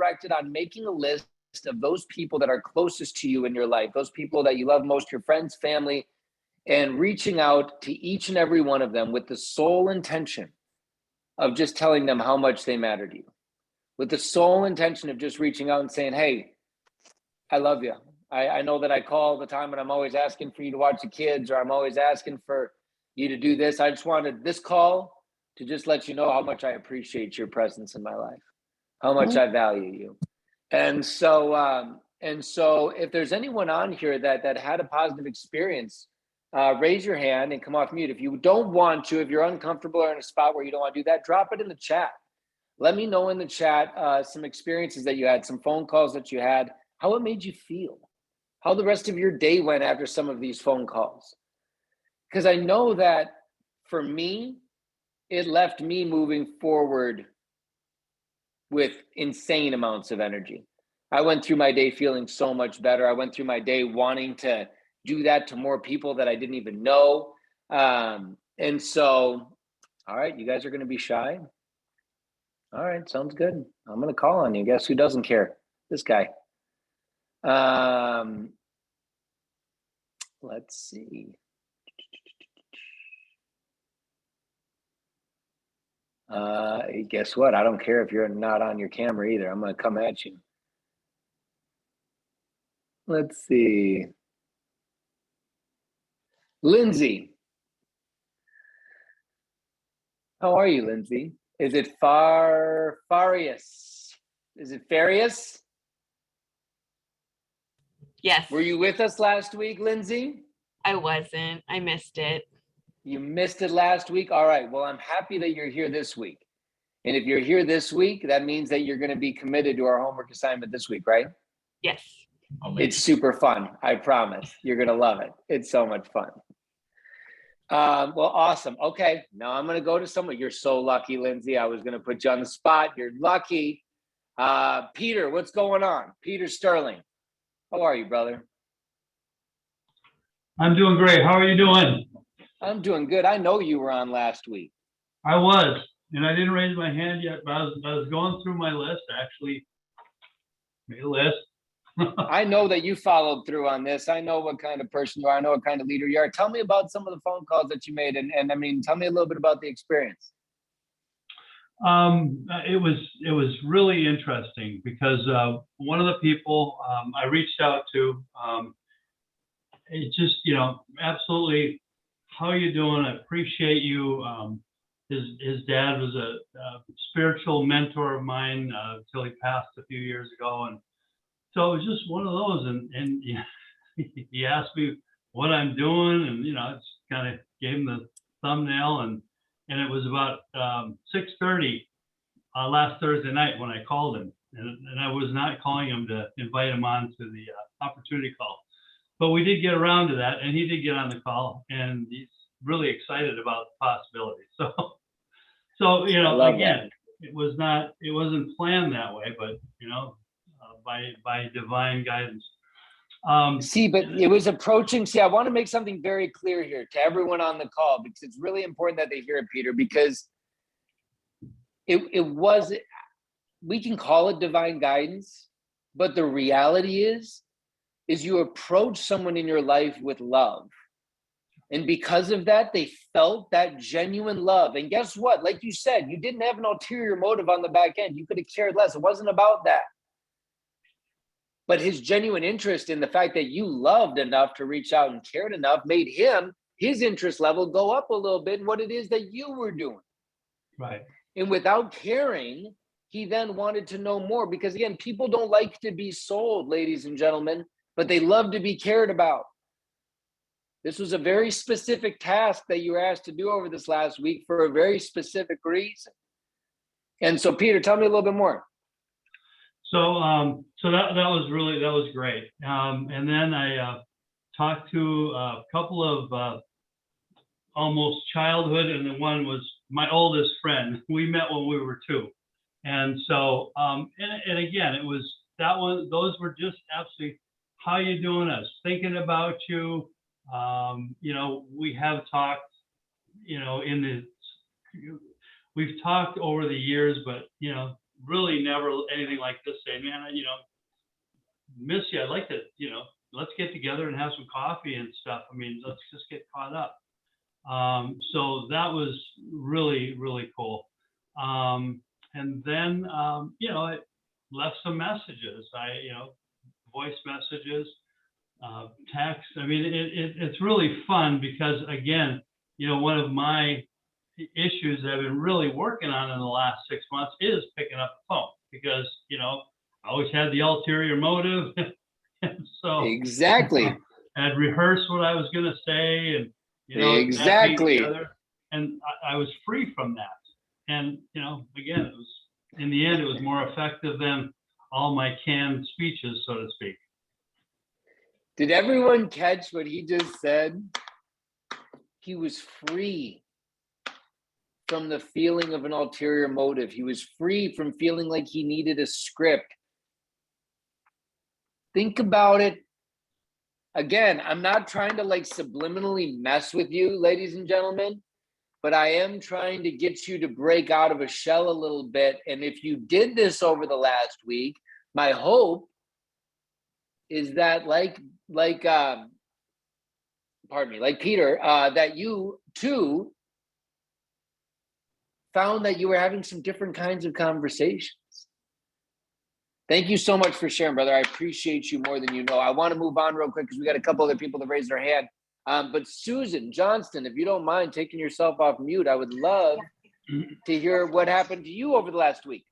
directed on making a list of those people that are closest to you in your life, those people that you love most, your friends, family, and reaching out to each and every one of them with the sole intention of just telling them how much they matter to you, with the sole intention of just reaching out and saying, hey, I love you. I know that I call all the time and I'm always asking for you to watch the kids, or I'm always asking for you to do this. I just wanted this call to just let you know how much I appreciate your presence in my life, how much I value you. And so if there's anyone on here that had a positive experience, raise your hand and come off mute. If you don't want to, if you're uncomfortable or in a spot where you don't want to do that, drop it in the chat. Let me know in the chat some experiences that you had, some phone calls that you had, how it made you feel, how the rest of your day went after some of these phone calls. Because I know that for me, it left me moving forward with insane amounts of energy. I went through my day feeling so much better. I went through my day wanting to do that to more people that I didn't even know. And so, all right, you guys are going to be shy. All right, sounds good. I'm going to call on you. Guess who doesn't care? This guy. Let's see. Guess what? I don't care if you're not on your camera either. I'm going to come at you. Let's see. Lindsay. How are you, Lindsay? Is it Farius? Is it Farius? Yes. Were you with us last week, Lindsay? I wasn't. I missed it. You missed it last week? All right. Well, I'm happy that you're here this week. And if you're here this week, that means that you're going to be committed to our homework assignment this week, right? Yes. It's super fun. I promise. You're going to love it. It's so much fun. Well, awesome. Okay. Now I'm going to go to someone. You're so lucky, Lindsay. I was going to put you on the spot. You're lucky. Peter, what's going on? Peter Sterling. How are you, brother? I'm doing great. How are you doing? I'm doing good. I know you were on last week. I was, and I didn't raise my hand yet, but I was going through my list, actually. Made a list. I know that you followed through on this. I know what kind of person you are. I know what kind of leader you are. Tell me about some of the phone calls that you made. And I mean, tell me a little bit about the experience. It was really interesting because one of the people I reached out to, it just, absolutely, how are you doing? I appreciate you. His dad was a spiritual mentor of mine until he passed a few years ago. And so it was just one of those. And he asked me what I'm doing, and, I just kind of gave him the thumbnail, and it was about 6:30 last Thursday night when I called him, and I was not calling him to invite him on to the opportunity call, but we did get around to that, and he did get on the call, and he's really excited about the possibility. So again, it wasn't planned that way, but by divine guidance. But it was approaching. I want to make something very clear here to everyone on the call, because it's really important that they hear it, Peter, because we can call it divine guidance, but the reality is you approach someone in your life with love. And because of that, they felt that genuine love. And guess what? Like you said, you didn't have an ulterior motive on the back end. You could have cared less. It wasn't about that. But his genuine interest in the fact that you loved enough to reach out and cared enough made his interest level go up a little bit in what it is that you were doing. Right. And without caring, he then wanted to know more, because again, people don't like to be sold, ladies and gentlemen, but they love to be cared about. This was a very specific task that you were asked to do over this last week for a very specific reason. And so, Peter, tell me a little bit more. So that was great. And then I talked to a couple of almost childhood, and then one was my oldest friend. We met when we were 2. And so, and again, it was that one. Those were just absolutely, how you doing? I was thinking about you. We have talked, we've talked over the years, but really never anything like this. Say, man, miss you. I'd like to, let's get together and have some coffee and stuff. I mean, let's just get caught up. So that was really, really cool. And then, I left some messages. Voice messages, text. I mean, it's really fun because, again, one of my issues that I've been really working on in the last 6 months is picking up the phone because, I always had the ulterior motive. And so Exactly. I'd rehearse what I was going to say and, Exactly. and I was free from that. And, again, it was, in the end, it was more effective than all my canned speeches, so to speak. Did everyone catch what he just said? He was free from the feeling of an ulterior motive. He was free from feeling like he needed a script. Think about it. Again, I'm not trying to subliminally mess with you, ladies and gentlemen, but I am trying to get you to break out of a shell a little bit. And if you did this over the last week, my hope is that like Peter, that you too found that you were having some different kinds of conversations. Thank you so much for sharing, brother. I appreciate you more than you know. I want to move on real quick because we got a couple other people that raised their hand. But Susan Johnston, if you don't mind taking yourself off mute, I would love to hear what happened to you over the last week.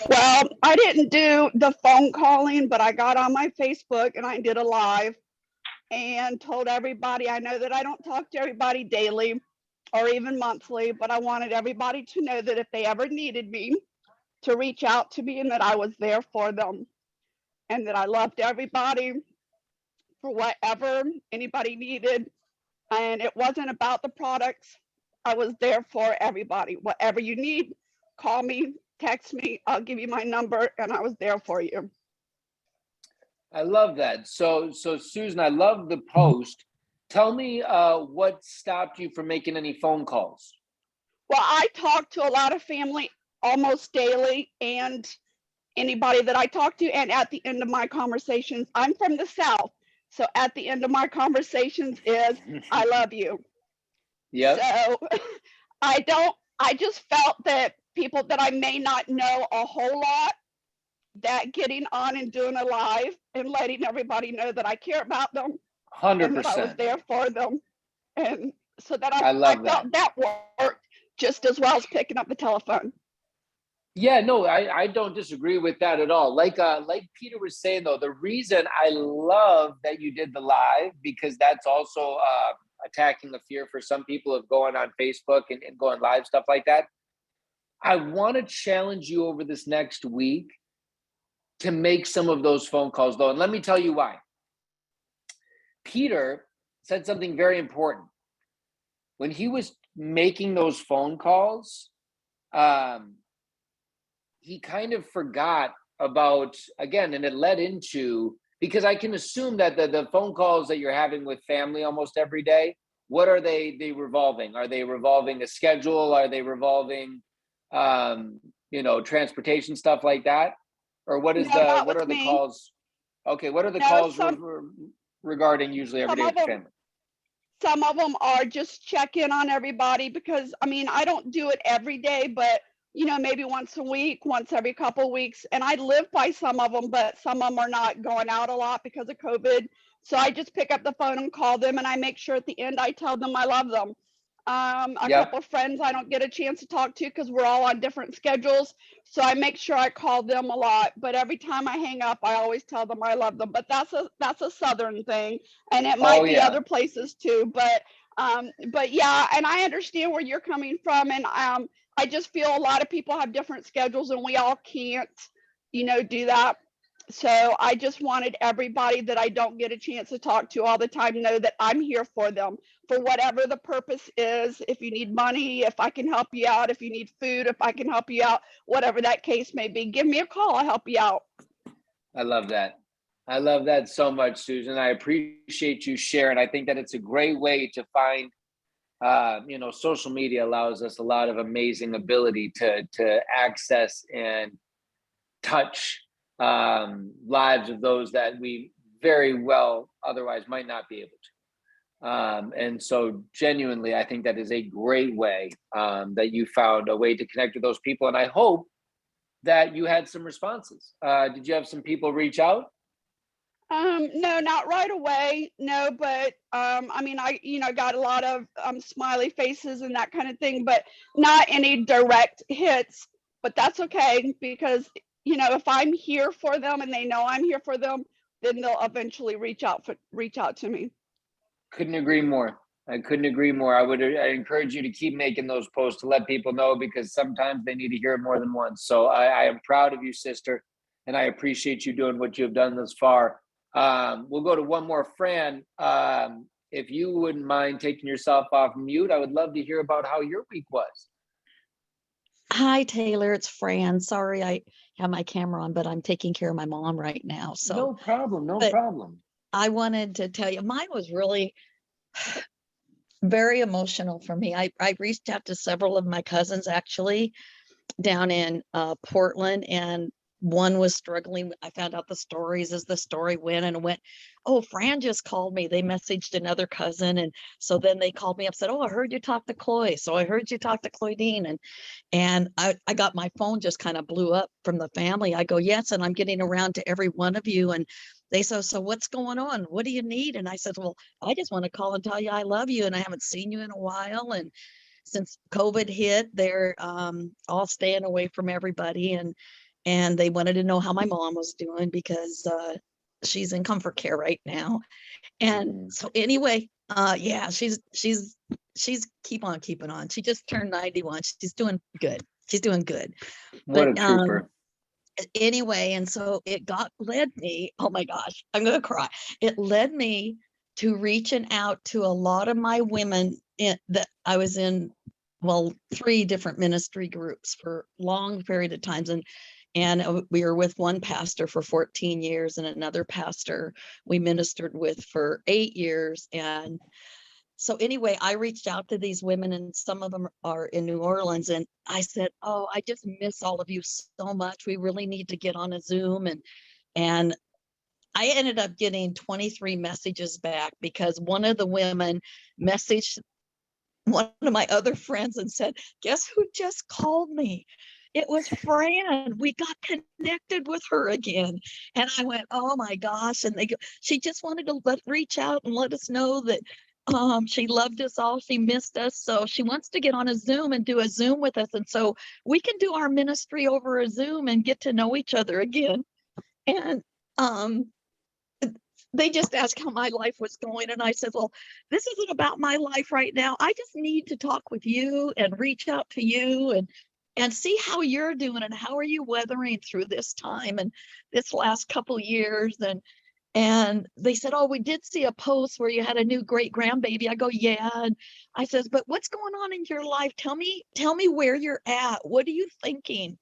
Well, I didn't do the phone calling, but I got on my Facebook and I did a live and told everybody, I know that I don't talk to everybody daily or even monthly, but I wanted everybody to know that if they ever needed me, to reach out to me and that I was there for them and that I loved everybody for whatever anybody needed. And it wasn't about the products. I was there for everybody. Whatever you need, call me, text me, I'll give you my number, and I was there for you. I love that. So Susan, I love the post. Tell me what stopped you from making any phone calls? Well, I talk to a lot of family almost daily and anybody that I talk to. And at the end of my conversations, I'm from the South. So at the end of my conversations is, I love you. Yep. So I just felt that people that I may not know a whole lot, that getting on and doing a live and letting everybody know that I care about them 100%. and that I was there for them. And so that I love felt that worked just as well as picking up the telephone. Yeah, no, I don't disagree with that at all. Like Peter was saying, though, the reason I love that you did the live, because that's also attacking the fear for some people of going on Facebook and going live, stuff like that. I want to challenge you over this next week to make some of those phone calls, though. And let me tell you why. Peter said something very important. When he was making those phone calls, he kind of forgot about, again, and it led into, because I can assume that the phone calls that you're having with family almost every day, what are they revolving? Are they revolving a schedule? Are they revolving, transportation, stuff like that? Or what is No, what are the calls? Okay, what are the calls regarding usually every day with family? Some of them are just check in on everybody because, I mean, I don't do it every day, but maybe once a week, once every couple of weeks. And I live by some of them, but some of them are not going out a lot because of COVID. So I just pick up the phone and call them, and I make sure at the end I tell them I love them. A couple of friends I don't get a chance to talk to because we're all on different schedules. So I make sure I call them a lot. But every time I hang up, I always tell them I love them. But that's a Southern thing, and it might be other places too. But yeah, and I understand where you're coming from, and I just feel a lot of people have different schedules, and we all can't, do that. So I just wanted everybody that I don't get a chance to talk to all the time know that I'm here for them for whatever the purpose is. If you need money, if I can help you out, if you need food, if I can help you out, whatever that case may be, give me a call. I'll help you out. I love that. I love that so much, Susan. I appreciate you sharing. I think that it's a great way to find social media allows us a lot of amazing ability to access and touch lives of those that we very well otherwise might not be able to. And so genuinely, I think that is a great way that you found a way to connect with those people. And I hope that you had some responses. Did you have some people reach out? No, not right away. No, but I mean, I got a lot of smiley faces and that kind of thing, but not any direct hits. But that's okay because if I'm here for them and they know I'm here for them, then they'll eventually reach out to me. Couldn't agree more. I couldn't agree more. I encourage you to keep making those posts to let people know, because sometimes they need to hear it more than once. So I am proud of you, sister, and I appreciate you doing what you've done thus far. We'll go to one more. Fran, if you wouldn't mind taking yourself off mute, I would love to hear about how your week was. Hi, Taylor. It's Fran. Sorry, I have my camera on, but I'm taking care of my mom right now. So no problem. No but problem. I wanted to tell you, mine was really very emotional for me. I reached out to several of my cousins actually down in Portland, and one was struggling. I found out the stories as the story went and went, oh, Fran just called me. They messaged another cousin. And so then they called me up, said, oh, I heard you talk to Chloe. So I heard you talk to Claudine. And I got my phone just kind of blew up from the family. I go, yes, and I'm getting around to every one of you. And they said, so what's going on? What do you need? And I said, well, I just want to call and tell you I love you. And I haven't seen you in a while. And since COVID hit, they're all staying away from everybody. And they wanted to know how my mom was doing because she's in comfort care right now. And so anyway, yeah, she's keep on keeping on. She just turned 91. She's doing good. She's doing good. What But a trooper. Anyway, and so led me, oh my gosh, I'm gonna cry. It led me to reaching out to a lot of my women that I was in, well, 3 different ministry groups for long period of times. And we were with one pastor for 14 years and another pastor we ministered with for 8 years. And so anyway, I reached out to these women, and some of them are in New Orleans. And I said, oh, I just miss all of you so much. We really need to get on a Zoom. And I ended up getting 23 messages back because one of the women messaged one of my other friends and said, guess who just called me? It was Fran. We got connected with her again. And I went, oh my gosh. And she just wanted to reach out and let us know that she loved us all. She missed us. So she wants to get on a Zoom and do a Zoom with us. And so we can do our ministry over a Zoom and get to know each other again. And they just asked how my life was going. And I said, well, this isn't about my life right now. I just need to talk with you and reach out to you and see how you're doing and how are you weathering through this time and this last couple years. And they said, oh, we did see a post where you had a new great grandbaby. I go, yeah. And I says, but what's going on in your life? Tell me where you're at. What are you thinking?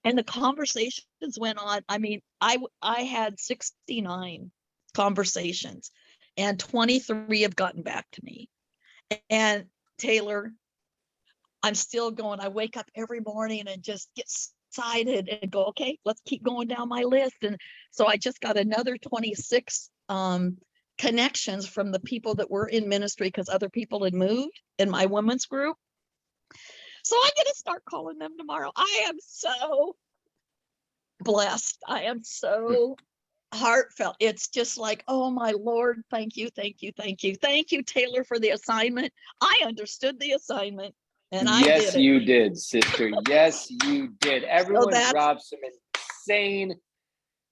And the conversations went on. I mean, I had 69 conversations and 23 have gotten back to me. And Taylor, I'm still going. I wake up every morning and just get excited and go, okay, let's keep going down my list. And so I just got another 26 connections from the people that were in ministry because other people had moved in my women's group. So I'm going to start calling them tomorrow. I am so blessed. I am so heartfelt. It's just like, oh my Lord, thank you, thank you, thank you. Thank you, Taylor, for the assignment. I understood the assignment. And I yes, did it. you did, sister. Yes, you did. Everyone dropped some insane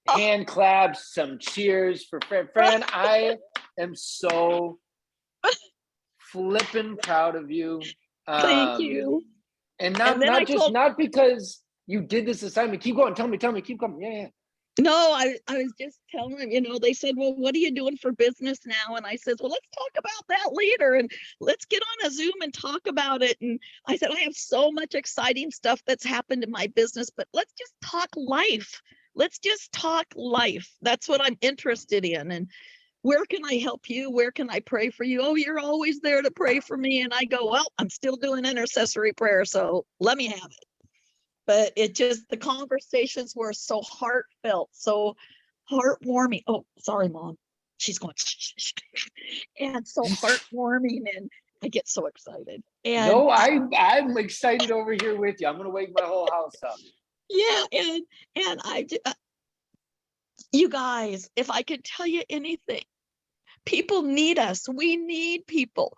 hand claps, some cheers for Fran. Fran, I am so flippin' proud of you. Thank you. And not because you did this assignment. Keep going. Tell me. Keep going. Yeah. No, I was just telling them, they said, well, what are you doing for business now? And I said, well, let's talk about that later and let's get on a Zoom and talk about it. And I said, I have so much exciting stuff that's happened in my business, but let's just talk life. Let's just talk life. That's what I'm interested in. where can I help you? Where can I pray for you? Oh, you're always there to pray for me. And I go, well, I'm still doing intercessory prayer, so let me have it. But it just, the conversations were so heartfelt, so heartwarming. Oh, sorry, Mom. She's going, shh, shh, shh. And so heartwarming, and I get so excited. And No, I'm excited over here with you. I'm gonna wake my whole house up. yeah, and you guys, if I could tell you anything, people need us. We need people.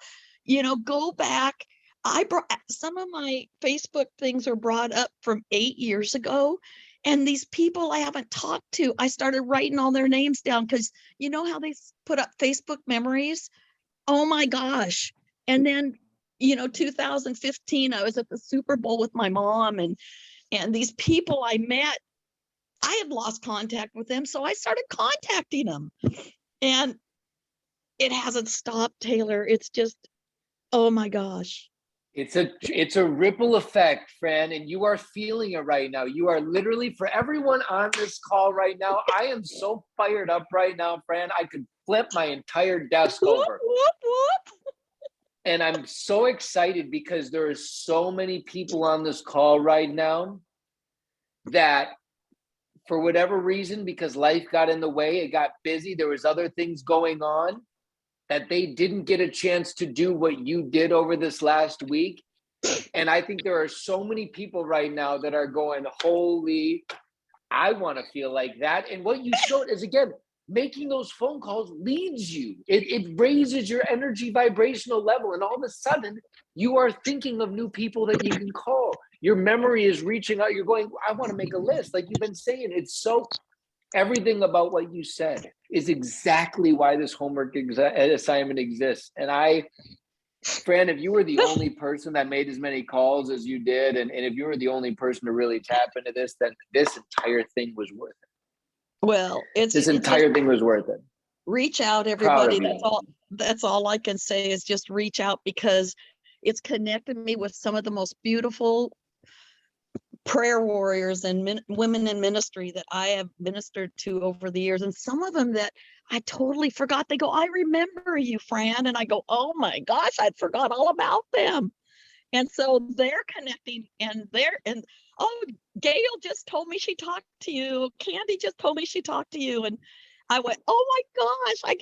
Go back. I brought some of my Facebook things are brought up from 8 years ago. And these people I haven't talked to, I started writing all their names down because you know how they put up Facebook memories? Oh my gosh. And then, 2015, I was at the Super Bowl with my mom, and these people I met, I had lost contact with them. So I started contacting them. And it hasn't stopped, Taylor. It's just, oh my gosh. It's a ripple effect, Fran, and you are feeling it right now. You are literally, for everyone on this call right now, I am so fired up right now, Fran. I could flip my entire desk over. Whoop, whoop. And I'm so excited because there are so many people on this call right now that, for whatever reason, because life got in the way, it got busy, there was other things going on, that they didn't get a chance to do what you did over this last week. And I think there are so many people right now that are going, holy, I want to feel like that. And what you showed is, again, making those phone calls leads you. It raises your energy vibrational level. And all of a sudden, you are thinking of new people that you can call. Your memory is reaching out. You're going, I want to make a list. Like you've been saying, it's so... Everything about what you said is exactly why this homework assignment exists. And Fran, if you were the only person that made as many calls as you did, and if you were the only person to really tap into this, then this entire thing was worth it. Well, This entire thing was worth it. Reach out, everybody. That's all I can say is just reach out, because it's connected me with some of the most beautiful prayer warriors and women in ministry that I have ministered to over the years. And some of them that I totally forgot. They go, I remember you, Fran. And I go, oh my gosh, I'd forgot all about them. And so they're connecting, and oh, Gail just told me she talked to you. Candy just told me she talked to you. And I went, oh my gosh,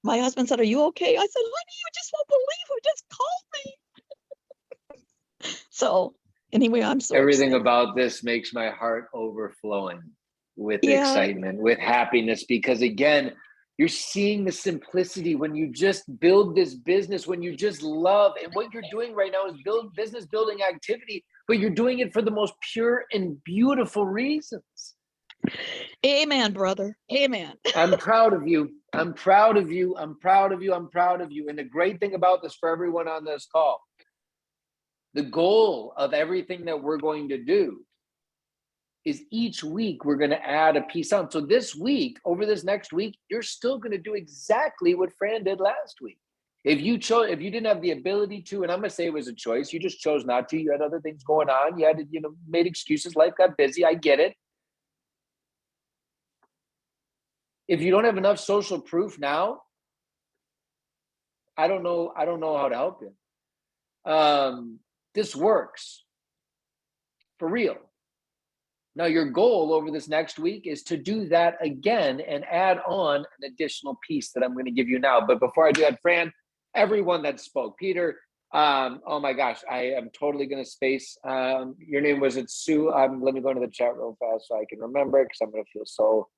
my husband said, are you okay? I said, honey, you just won't believe who just called me. So anyway, I'm so Everything excited. about this makes my heart overflowing with excitement, with happiness, because again, you're seeing the simplicity when you just build this business, when you just love, and what you're doing right now is build business building activity, but you're doing it for the most pure and beautiful reasons. Amen, brother. Amen. I'm proud of you. I'm proud of you. I'm proud of you. I'm proud of you. And the great thing about this, for everyone on this call, the goal of everything that we're going to do is each week we're going to add a piece on. So this week, over this next week, you're still going to do exactly what Fran did last week. If you didn't have the ability to, and I'm going to say it was a choice, you just chose not to. You had other things going on. You had to, made excuses. Life got busy. I get it. If you don't have enough social proof now, I don't know how to help you. This works for real. Now, your goal over this next week is to do that again and add on an additional piece that I'm going to give you now. But before I do that, Fran, everyone that spoke, Peter, oh my gosh, I am totally going to space. Your name was it Sue? Let me go into the chat real fast so I can remember, because I'm going to feel so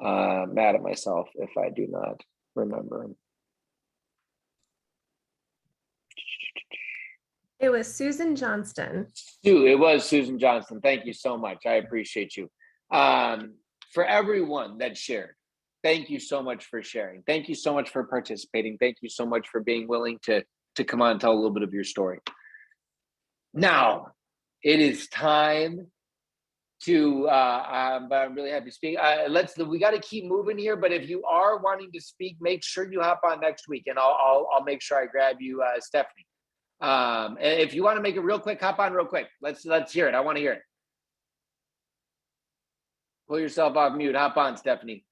mad at myself if I do not remember. It was Susan Johnston. Sue, it was Susan Johnston. Thank you so much. I appreciate you. For everyone that shared, thank you so much for sharing. Thank you so much for participating. Thank you so much for being willing to come on and tell a little bit of your story. Now, it is time to, I'm really happy to speak. We got to keep moving here, but if you are wanting to speak, make sure you hop on next week, and I'll make sure I grab you, Stephanie. If you want to make it real quick, hop on real quick. Let's hear it. I want to hear it. Pull yourself off mute. Hop on, Stephanie.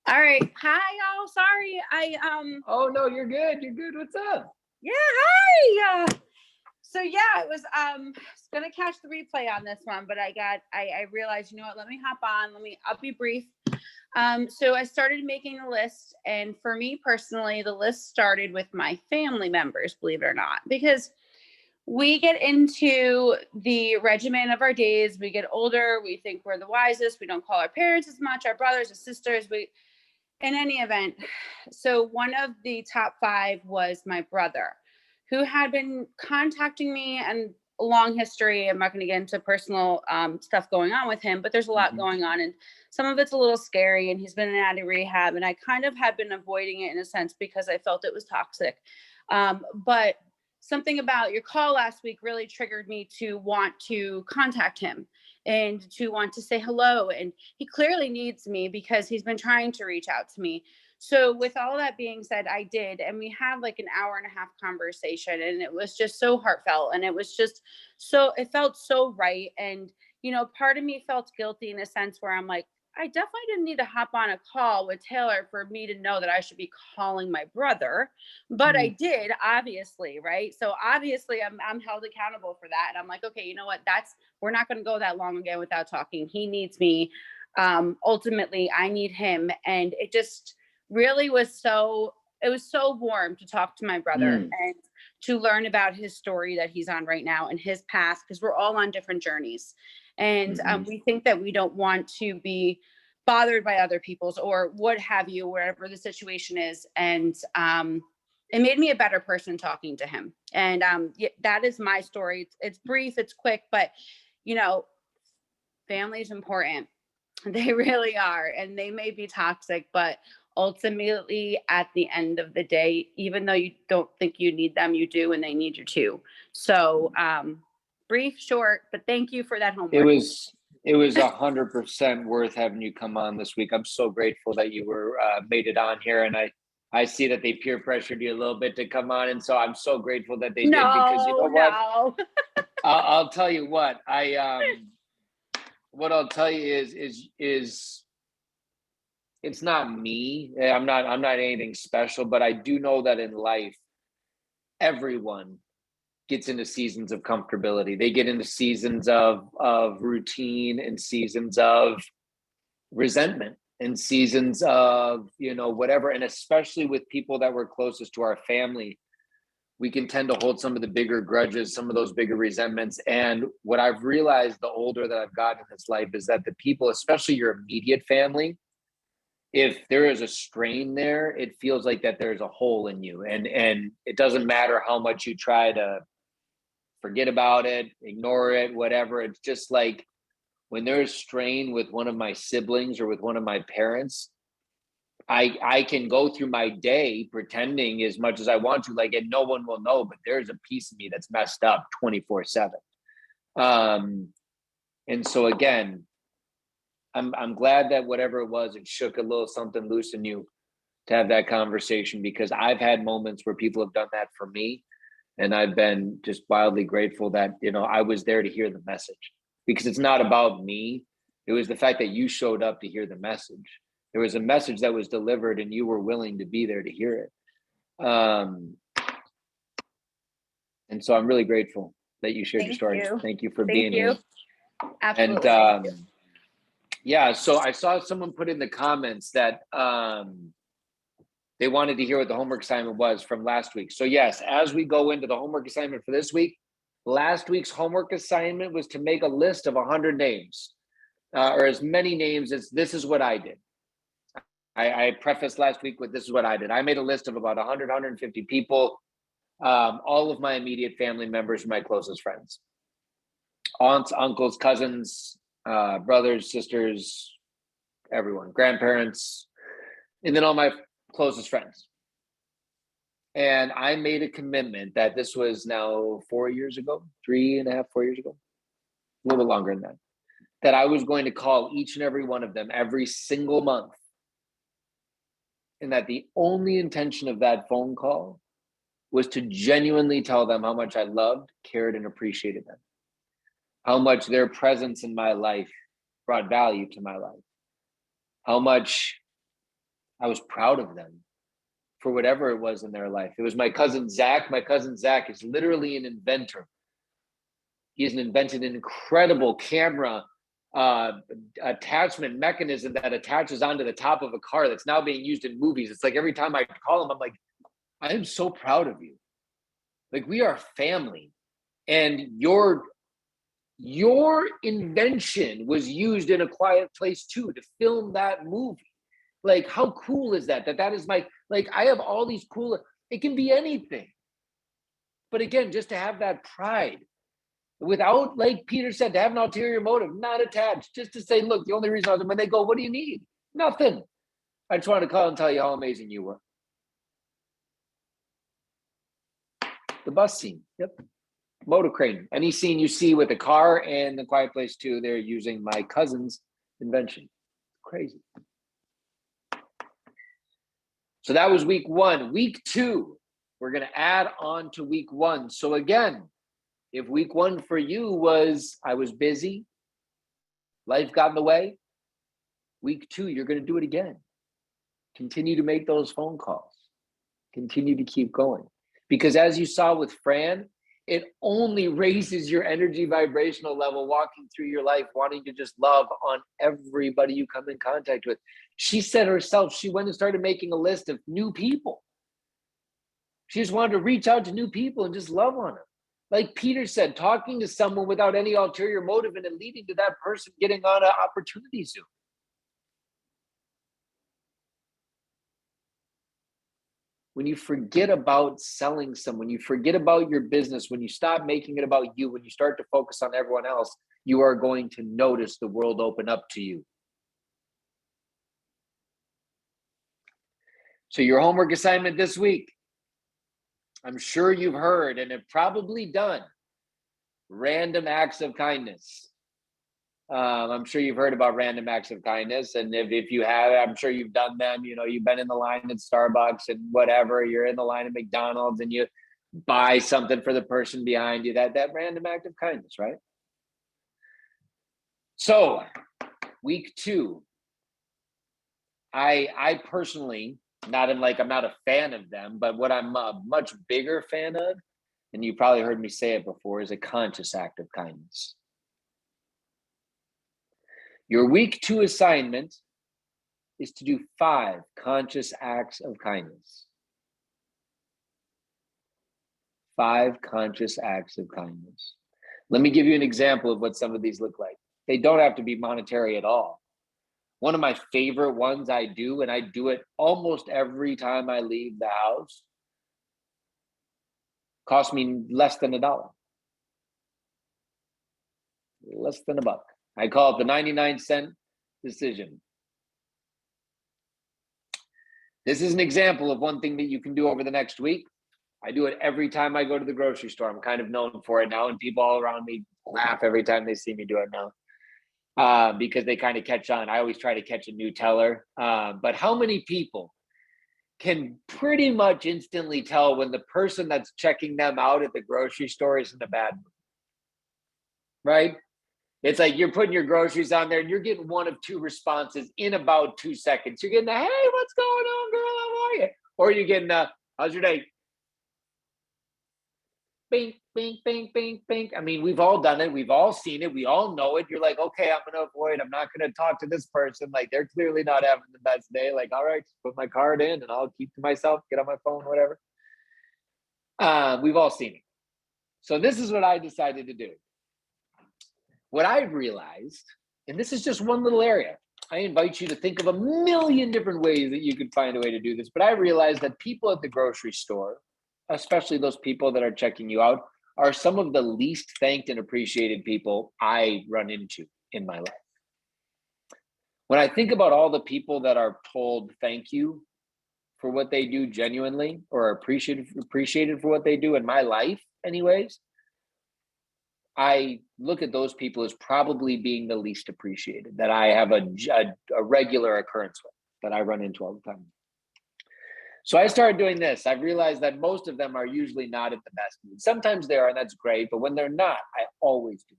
All right. Hi, y'all. Sorry. Oh no, you're good. You're good. What's up? Yeah, hi. So yeah, it was gonna catch the replay on this one, but I realized, you know what, let me hop on. I'll be brief. So I started making a list, and for me personally, the list started with my family members, believe it or not, because we get into the regimen of our days. We get older. We think we're the wisest. We don't call our parents as much, our brothers, our sisters. In any event, so one of the top 5 was my brother, who had been contacting me, and a long history. I'm not going to get into personal stuff going on with him, but there's a lot going on, and some of it's a little scary, and he's been in and out of rehab, and I kind of had been avoiding it in a sense because I felt it was toxic. But something about your call last week really triggered me to want to contact him and to want to say hello. And he clearly needs me because he's been trying to reach out to me. So with all that being said, I did. And we had like an hour and a half conversation, and it was just so heartfelt. And it was just it felt so right. And, you know, part of me felt guilty in a sense where I'm like, I definitely didn't need to hop on a call with Taylor for me to know that I should be calling my brother, but I did, obviously, right? So obviously I'm held accountable for that. And I'm like, okay, you know what? We're not going to go that long again without talking. He needs me. Ultimately, I need him. And it just really it was so warm to talk to my brother and to learn about his story that he's on right now and his past, because we're all on different journeys. And we think that we don't want to be bothered by other people's or what have you, wherever the situation is. And it made me a better person talking to him. And that is my story. It's brief, it's quick, but, you know, family is important. They really are. And they may be toxic, but ultimately at the end of the day, even though you don't think you need them, you do, and they need you too. So, brief, short, but thank you for that homework. It was 100% worth having you come on this week. I'm so grateful that you were made it on here, and I see that they peer pressured you a little bit to come on, and so I'm so grateful that they did, because you know what? I'll tell you what what I'll tell you is it's not me. I'm not anything special, but I do know that in life, everyone gets into seasons of comfortability. They get into seasons of routine, and seasons of resentment, and seasons of, you know, whatever. And especially with people that were closest to our family, we can tend to hold some of the bigger grudges, some of those bigger resentments. And what I've realized the older that I've gotten in this life is that the people, especially your immediate family, if there is a strain there, it feels like that there's a hole in you. And it doesn't matter how much you try to forget about it, ignore it, whatever. It's just like when there's strain with one of my siblings or with one of my parents, I can go through my day pretending as much as I want to, like, and no one will know, but there's a piece of me that's messed up 24/7. And so again, I'm glad that whatever it was, it shook a little something loose in you to have that conversation, because I've had moments where people have done that for me. And I've been just wildly grateful that, you know, I was there to hear the message, because it's not about me. It was the fact that you showed up to hear the message. There was a message that was delivered, and you were willing to be there to hear it. And so I'm really grateful that you shared your story. Thank you for being here. Absolutely. And yeah, so I saw someone put in the comments that they wanted to hear what the homework assignment was from last week. So yes, as we go into the homework assignment for this week, last week's homework assignment was to make a list of 100 names, or as many names as this is what I did. I prefaced last week with this is what I did. I made a list of about 100, 150 people, all of my immediate family members, my closest friends, aunts, uncles, cousins, brothers, sisters, everyone, grandparents, and then all my closest friends. And I made a commitment that this was now 4 years ago, 3.5, 4 years ago, a little bit longer than that, that I was going to call each and every one of them every single month. And that the only intention of that phone call was to genuinely tell them how much I loved, cared, and appreciated them. How much their presence in my life brought value to my life. How much I was proud of them for whatever it was in their life. It was my cousin Zach. My cousin Zach is literally an inventor. He has invented an incredible camera attachment mechanism that attaches onto the top of a car that's now being used in movies. It's like every time I call him, I'm like, I am so proud of you. Like, we are family. And your invention was used in A Quiet Place 2 to film that movie. Like, how cool is that? That is my, like, I have all these cool, it can be anything. But again, just to have that pride without, like Peter said, to have an ulterior motive, not attached, just to say, look, the only reason I was, when they go, what do you need? Nothing. I just wanted to call and tell you how amazing you were. The bus scene. Yep. Motor crane. Any scene you see with a car and The Quiet Place 2, they're using my cousin's invention. Crazy. So that was week 1. Week 2, we're going to add on to week 1. So again, if week 1 for you was I was busy, life got in the way, week 2, you're going to do it again. Continue to make those phone calls. Continue to keep going. Because as you saw with Fran, it only raises your energy vibrational level walking through your life, wanting to just love on everybody you come in contact with. She said herself, she went and started making a list of new people. She just wanted to reach out to new people and just love on them. Like Peter said, talking to someone without any ulterior motive and then leading to that person getting on an opportunity Zoom. When you forget about selling someone, you forget about your business, when you stop making it about you, when you start to focus on everyone else, you are going to notice the world open up to you. So your homework assignment this week, I'm sure you've heard and have probably done random acts of kindness. I'm sure you've heard about random acts of kindness. And if you have, I'm sure you've done them. You know, you've been in the line at Starbucks and whatever, you're in the line at McDonald's and you buy something for the person behind you, that random act of kindness, right? So week 2, I personally, not in like, I'm not a fan of them, but what I'm a much bigger fan of, and you probably heard me say it before, is a conscious act of kindness. Your week 2 assignment is to do 5 conscious acts of kindness. 5 conscious acts of kindness. Let me give you an example of what some of these look like. They don't have to be monetary at all. One of my favorite ones I do, and I do it almost every time I leave the house, costs me less than $1. Less than $1. I call it the 99-cent decision. This is an example of one thing that you can do over the next week. I do it every time I go to the grocery store. I'm kind of known for it now, and people all around me laugh every time they see me do it now, because they kind of catch on. I always try to catch a new teller. But how many people can pretty much instantly tell when the person that's checking them out at the grocery store is in a bad mood? Right? It's like you're putting your groceries on there and you're getting one of 2 responses in about 2 seconds. You're getting the, hey, what's going on, girl? How are you? Or you're getting the, how's your day? Bink, bink, bink, bink, bink. I mean, we've all done it. We've all seen it. We all know it. You're like, okay, I'm going to avoid. I'm not going to talk to this person. Like, they're clearly not having the best day. Like, all right, just put my card in and I'll keep to myself, get on my phone, whatever. We've all seen it. So this is what I decided to do. What I realized, and this is just one little area, I invite you to think of a million different ways that you could find a way to do this, but I realized that people at the grocery store, especially those people that are checking you out, are some of the least thanked and appreciated people I run into in my life. When I think about all the people that are told thank you for what they do genuinely, or appreciated for what they do in my life anyways, I look at those people as probably being the least appreciated, that I have a regular occurrence with, that I run into all the time. So I started doing this. I've realized that most of them are usually not in the best mood. Sometimes they are, and that's great, but when they're not, I always do.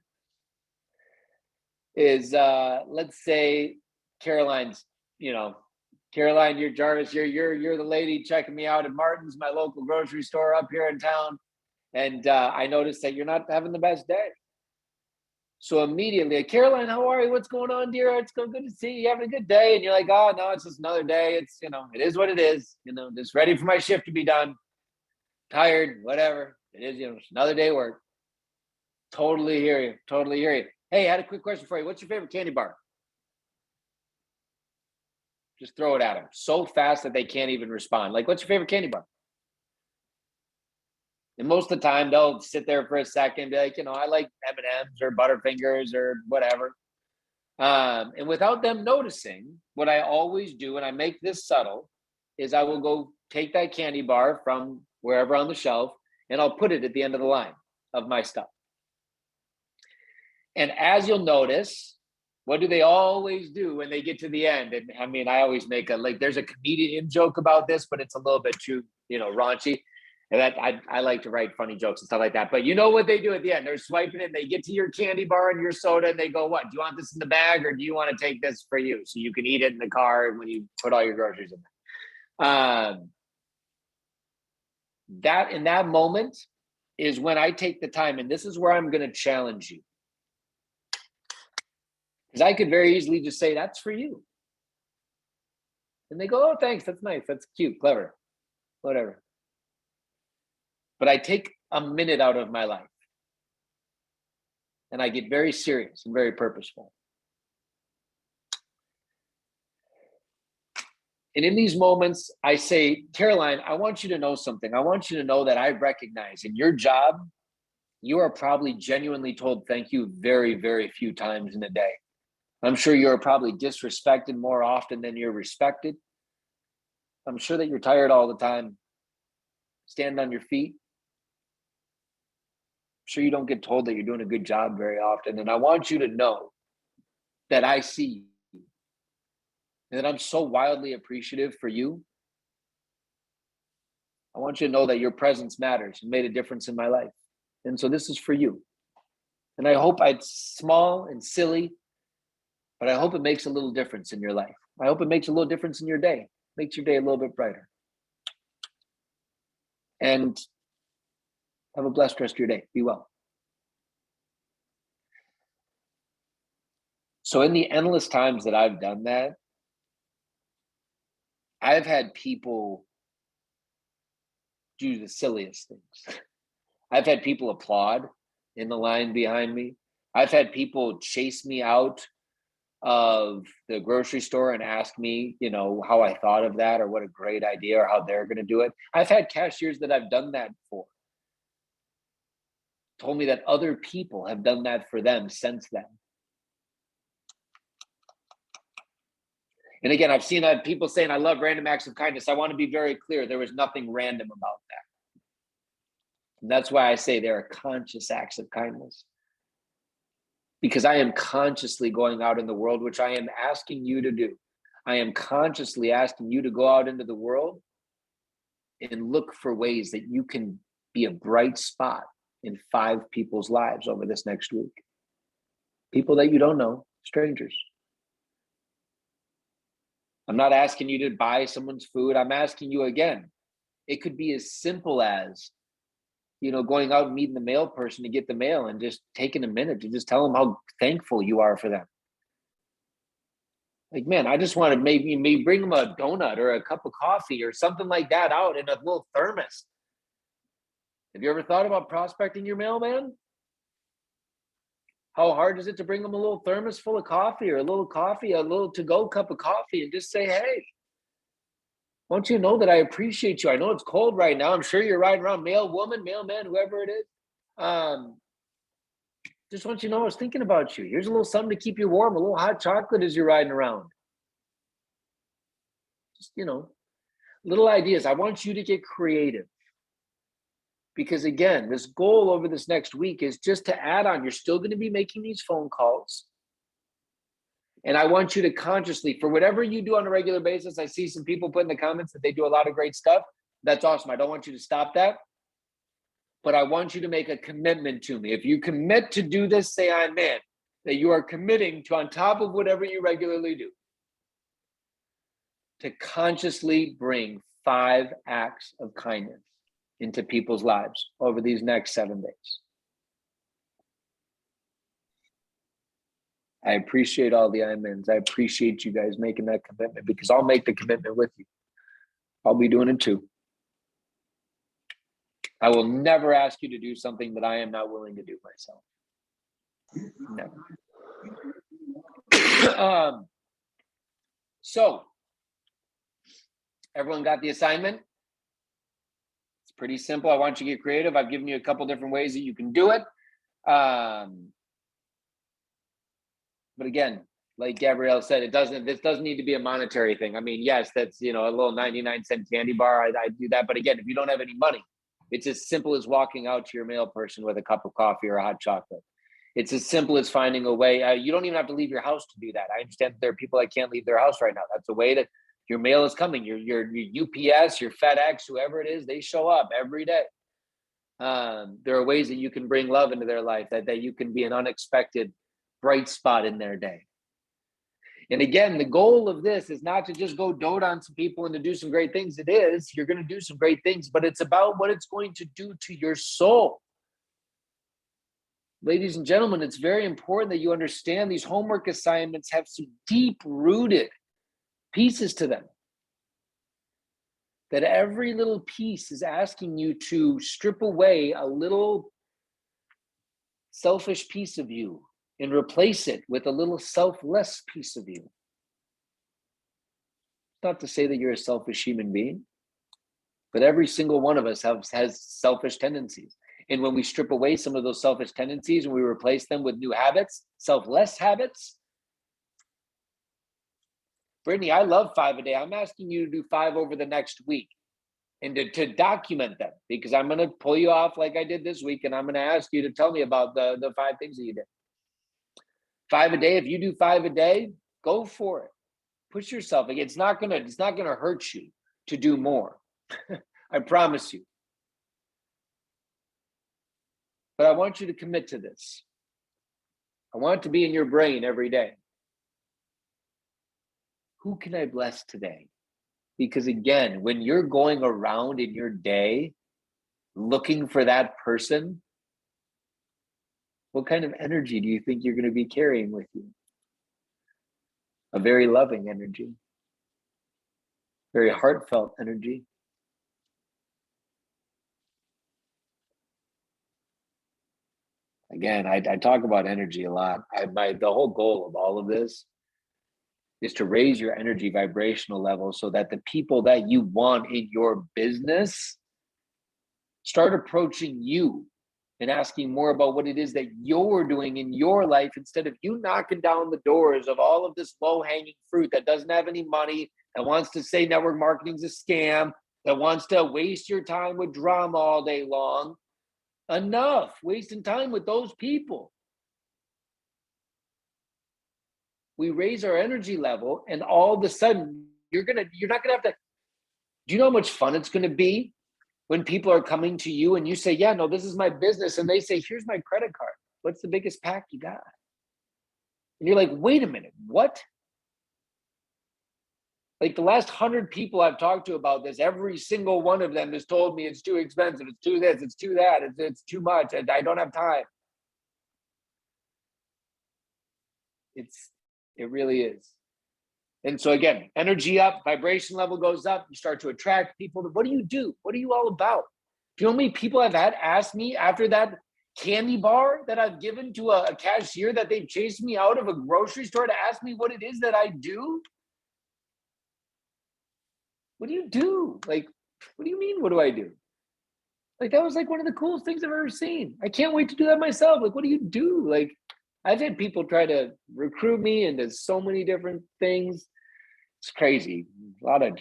Let's say Caroline's, Caroline, you're Jarvis, you're the lady checking me out at Martin's, my local grocery store up here in town. And I noticed that you're not having the best day. So immediately, Caroline, how are you? What's going on, dear? It's good to see you. You having a good day? And you're like, oh, no, it's just another day. It's, it is what it is. Just ready for my shift to be done. Tired, whatever. It is, it's another day of work. Totally hear you. Totally hear you. Hey, I had a quick question for you. What's your favorite candy bar? Just throw it at them so fast that they can't even respond. Like, what's your favorite candy bar? And most of the time, they'll sit there for a second, be like, I like M&Ms or Butterfingers or whatever. And without them noticing, what I always do, and I make this subtle, is I will go take that candy bar from wherever on the shelf, and I'll put it at the end of the line of my stuff. And as you'll notice, what do they always do when they get to the end? And I mean, I always make there's a comedian joke about this, but it's a little bit too, raunchy. And that I like to write funny jokes and stuff like that. But you know what they do at the end? They're swiping it. They get to your candy bar and your soda, and they go, "What? Do you want this in the bag, or do you want to take this for you so you can eat it in the car when you put all your groceries in there?" That in that moment is when I take the time, and this is where I'm going to challenge you, because I could very easily just say, "That's for you," and they go, "Oh, thanks. That's nice. That's cute, clever, whatever." But I take a minute out of my life and I get very serious and very purposeful. And in these moments, I say, Caroline, I want you to know something. I want you to know that I recognize in your job, you are probably genuinely told thank you very, very few times in a day. I'm sure you're probably disrespected more often than you're respected. I'm sure that you're tired all the time. Stand on your feet. Sure, you don't get told that you're doing a good job very often. And I want you to know that I see you and that I'm so wildly appreciative for you. I want you to know that your presence matters and made a difference in my life. And so this is for you. And I hope it's small and silly, but I hope it makes a little difference in your life. I hope it makes a little difference in your day, makes your day a little bit brighter. And have a blessed rest of your day. Be well. So in the endless times that I've done that, I've had people do the silliest things. I've had people applaud in the line behind me. I've had people chase me out of the grocery store and ask me, how I thought of that or what a great idea or how they're going to do it. I've had cashiers that I've done that for told me that other people have done that for them since then. And again, I've seen people saying, I love random acts of kindness. I want to be very clear. There was nothing random about that. And that's why I say there are conscious acts of kindness. Because I am consciously going out in the world, which I am asking you to do. I am consciously asking you to go out into the world and look for ways that you can be a bright spot in 5 people's lives over this next week. People that you don't know, strangers. I'm not asking you to buy someone's food. I'm asking you again. It could be as simple as, going out and meeting the mail person to get the mail and just taking a minute to just tell them how thankful you are for them. Like, man, I just want to maybe bring them a donut or a cup of coffee or something like that out in a little thermos. Have you ever thought about prospecting your mailman? How hard is it to bring them a little thermos full of coffee or a little to-go cup of coffee and just say, hey, I want you to know that I appreciate you. I know it's cold right now. I'm sure you're riding around, mail woman, mailman, whoever it is. Just want you to know I was thinking about you. Here's a little something to keep you warm, a little hot chocolate as you're riding around. Just, little ideas. I want you to get creative. Because again, this goal over this next week is just to add on. You're still going to be making these phone calls. And I want you to consciously, for whatever you do on a regular basis, I see some people put in the comments that they do a lot of great stuff. That's awesome. I don't want you to stop that. But I want you to make a commitment to me. If you commit to do this, say I'm in. That you are committing to, on top of whatever you regularly do, to consciously bring 5 acts of kindness into people's lives over these next 7 days. I appreciate all the amens. I appreciate you guys making that commitment, because I'll make the commitment with you. I'll be doing it too. I will never ask you to do something that I am not willing to do myself. Never. So, everyone got the assignment? It's pretty simple. I want you to get creative. I've given you a couple different ways that you can do it. But again, like Gabrielle said, this doesn't need to be a monetary thing. I mean, yes, that's, a little 99-cent candy bar. I do that. But again, if you don't have any money, it's as simple as walking out to your mail person with a cup of coffee or a hot chocolate. It's as simple as finding a way. You don't even have to leave your house to do that. I understand that there are people that can't leave their house right now. That's a way that your mail is coming. Your UPS, your FedEx, whoever it is, they show up every day. There are ways that you can bring love into their life, that you can be an unexpected bright spot in their day. And again, the goal of this is not to just go dote on some people and to do some great things. It is, you're going to do some great things, but it's about what it's going to do to your soul. Ladies and gentlemen, it's very important that you understand these homework assignments have some deep-rooted pieces to them. That every little piece is asking you to strip away a little selfish piece of you and replace it with a little selfless piece of you. Not to say that you're a selfish human being, but every single one of us has selfish tendencies. And when we strip away some of those selfish tendencies and we replace them with new habits, selfless habits. Brittany, I love 5 a day. I'm asking you to do 5 over the next week and to document them, because I'm going to pull you off like I did this week. And I'm going to ask you to tell me about the 5 things that you did. 5 a day. If you do 5 a day, go for it. Push yourself. Like, it's not gonna hurt you to do more. I promise you. But I want you to commit to this. I want it to be in your brain every day. Who can I bless today? Because again, when you're going around in your day looking for that person, what kind of energy do you think you're going to be carrying with you? A very loving energy, very heartfelt energy. Again, I talk about energy a lot. The whole goal of all of this is to raise your energy vibrational level so that the people that you want in your business start approaching you and asking more about what it is that you're doing in your life, instead of you knocking down the doors of all of this low-hanging fruit that doesn't have any money, that wants to say network marketing is a scam, that wants to waste your time with drama all day long. Enough wasting time with those people. We raise our energy level, and all of a sudden you're not gonna have to. Do you know how much fun it's gonna be when people are coming to you and you say, yeah, no, this is my business. And they say, here's my credit card. What's the biggest pack you got? And you're like, wait a minute, what? Like the last 100 people I've talked to about this, every single one of them has told me it's too expensive. It's too this, it's too that, it's too much. I don't have time. It really is. And so again, energy up, vibration level goes up. You start to attract people. What do you do? What are you all about? Do you know how many people I've had ask me after that candy bar that I've given to a cashier, that they've chased me out of a grocery store to ask me what it is that I do? What do you do? Like, what do you mean, what do I do? Like, that was like one of the coolest things I've ever seen. I can't wait to do that myself. Like, what do you do? Like, I've had people try to recruit me into so many different things. It's crazy. A lot of,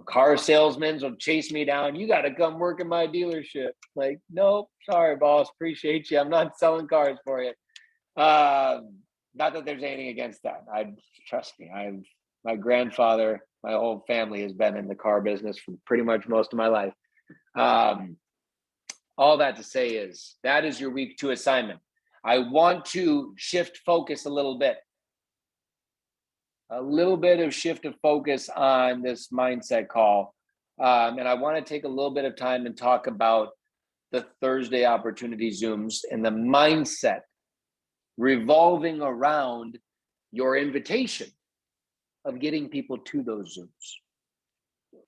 car salesmen will chase me down. You got to come work in my dealership. Like, nope, sorry, boss. Appreciate you. I'm not selling cars for you. Not that there's anything against that. Trust me. My grandfather, my whole family has been in the car business for pretty much most of my life. All that to say is that is your week 2 assignment. I want to shift focus a little bit. a little bit of shift of focus on this mindset call. And I want to take a little bit of time and talk about the Thursday opportunity Zooms and the mindset revolving around your invitation of getting people to those Zooms.